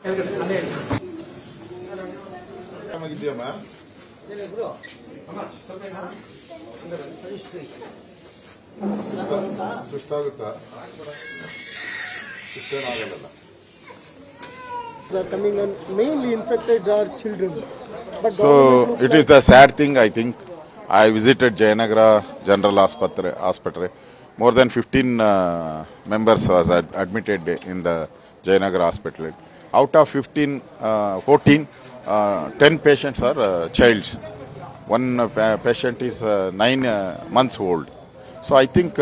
Are coming and mainly infected are children. But So it is the sad thing, I think. I visited Jayanagara General Hospital. More than 15 members was admitted in the Jayanagara Hospital. Out of 15, 14, 10 patients are childs. One patient is 9 months old. So I think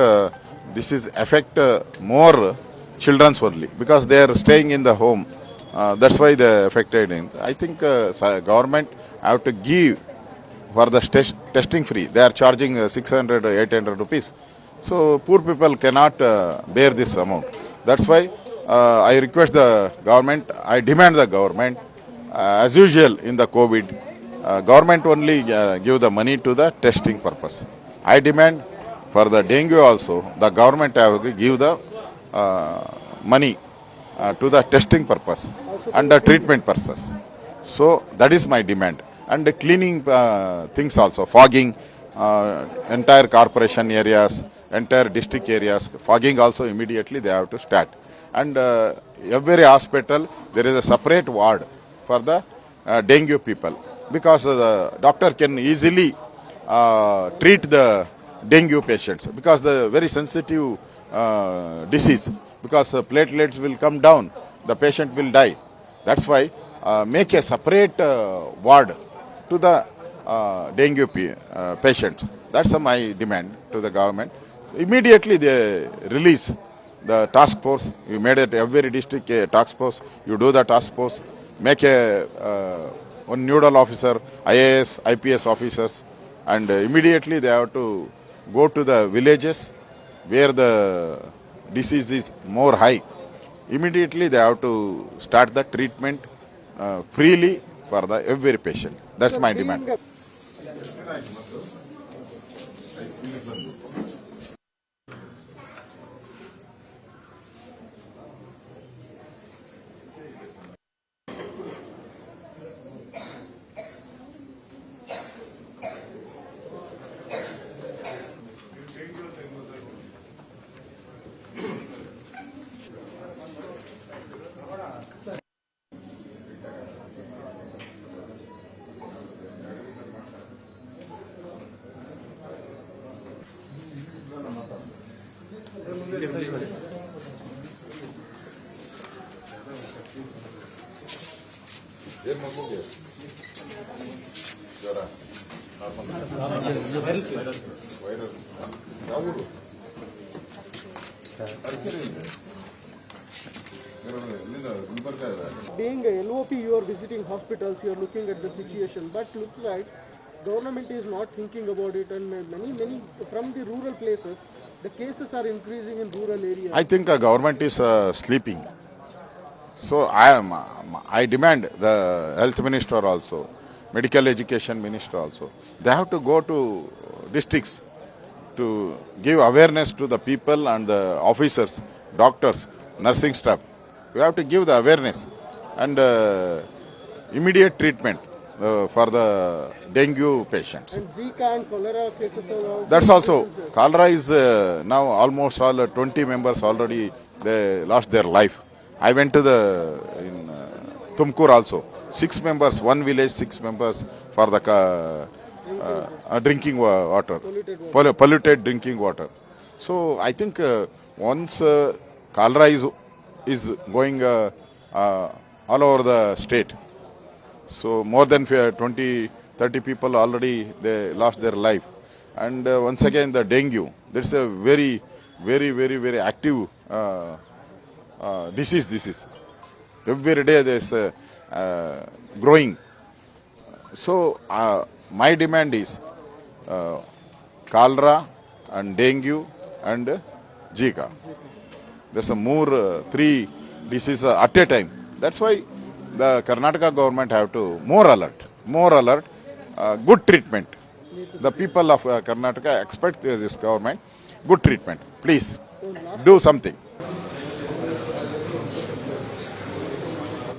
this is affect more children's only because they are staying in the home. That's why they affected. I think government have to give for the testing free. They are charging 600, 800 rupees. So poor people cannot bear this amount. That's why I request the government, I demand the government, as usual in the COVID, government only give the money to the testing purpose. I demand for the dengue also, the government have to give the money to the testing purpose and the treatment purpose. So that is my demand. And the cleaning things also, fogging, entire corporation areas, entire district areas, fogging also immediately they have to start. And every hospital there is a separate ward for the dengue people because the doctor can easily treat the dengue patients because the very sensitive disease because platelets will come down, the patient will die. That's why make a separate ward to the dengue patients. That's my demand to the government. Immediately they release the task force. You made it every district a task force. You do the task force. Make a one nodal officer, IAS, IPS officers, and immediately they have to go to the villages where the disease is more high. Immediately they have to start the treatment freely for the every patient. That's my demand. Being a LOP, you are visiting hospitals, you are looking at the situation, but looks like government is not thinking about it, and many from the rural places, the cases are increasing in rural areas. I think government is sleeping. So I demand the health minister also, medical education minister also. They have to go to districts to give awareness to the people and the officers, doctors, nursing staff. We have to give the awareness and immediate treatment for the dengue patients. And Zika and cholera cases are also. That's also, cholera is now almost all 20 members already, they lost their life. I went to the, in Tumkur also, 6 members, one village, 6 members for the drinking water, polluted drinking water. So I think once cholera is going all over the state, so more than 20, 30 people already they lost their life. And once again the dengue, that's a very, very, very, very active disease. This is every day there's growing. So my demand is cholera and dengue and Zika. There's a more 3 diseases at a time. That's why the Karnataka government have to more alert, good treatment. The people of Karnataka expect this government good treatment. Please do something.